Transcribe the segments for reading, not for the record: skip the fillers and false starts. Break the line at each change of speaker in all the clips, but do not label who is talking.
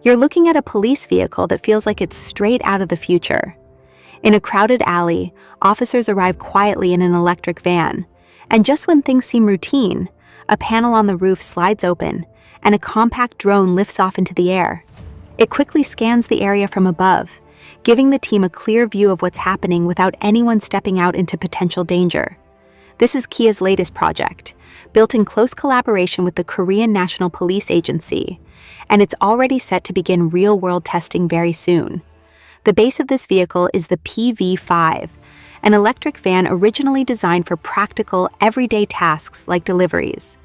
You're looking at a police vehicle that feels like it's straight out of the future. In a crowded alley, officers arrive quietly in an electric van, and just when things seem routine, a panel on the roof slides open, and a compact drone lifts off into the air. It quickly scans the area from above, giving the team a clear view of what's happening without anyone stepping out into potential danger. This is Kia's latest project, built in close collaboration with the Korean National Police Agency, and it's already set to begin real-world testing very soon. The base of this vehicle is the PV5, an electric van originally designed for practical, everyday tasks like deliveries.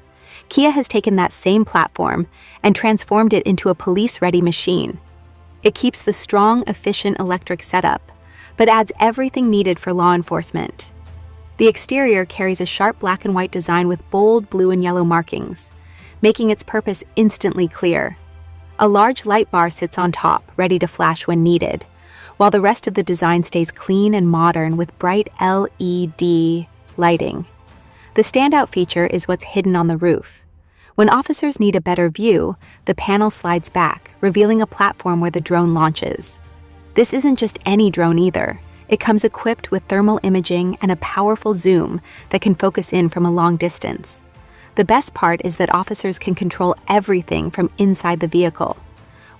Kia has taken that same platform and transformed it into a police-ready machine. It keeps the strong, efficient electric setup, but adds everything needed for law enforcement. The exterior carries a sharp black and white design with bold blue and yellow markings, making its purpose instantly clear. A large light bar sits on top, ready to flash when needed, while the rest of the design stays clean and modern with bright LED lighting. The standout feature is what's hidden on the roof. When officers need a better view, the panel slides back, revealing a platform where the drone launches. This isn't just any drone either. It comes equipped with thermal imaging and a powerful zoom that can focus in from a long distance. The best part is that officers can control everything from inside the vehicle.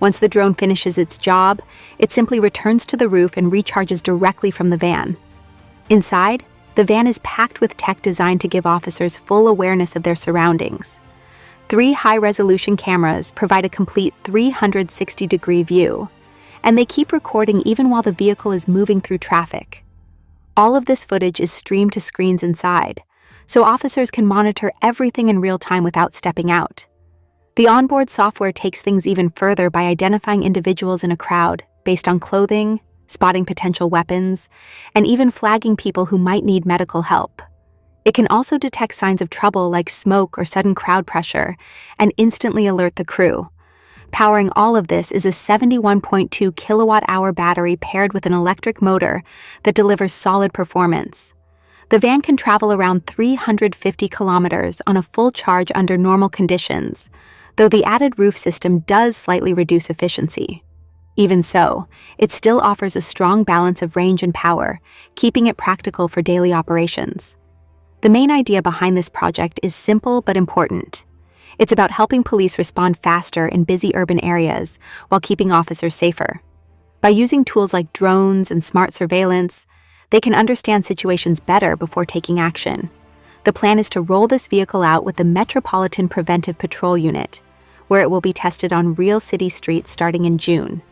Once the drone finishes its job, it simply returns to the roof and recharges directly from the van. Inside, the van is packed with tech designed to give officers full awareness of their surroundings. 3 high-resolution cameras provide a complete 360-degree view, and they keep recording even while the vehicle is moving through traffic. All of this footage is streamed to screens inside, so officers can monitor everything in real time without stepping out. The onboard software takes things even further by identifying individuals in a crowd based on clothing, spotting potential weapons, and even flagging people who might need medical help. It can also detect signs of trouble like smoke or sudden crowd pressure and instantly alert the crew. Powering all of this is a 71.2 kilowatt-hour battery paired with an electric motor that delivers solid performance. The van can travel around 350 kilometers on a full charge under normal conditions, though the added roof system does slightly reduce efficiency. Even so, it still offers a strong balance of range and power, keeping it practical for daily operations. The main idea behind this project is simple but important. It's about helping police respond faster in busy urban areas while keeping officers safer. By using tools like drones and smart surveillance, they can understand situations better before taking action. The plan is to roll this vehicle out with the Metropolitan Preventive Patrol Unit, where it will be tested on real city streets starting in June.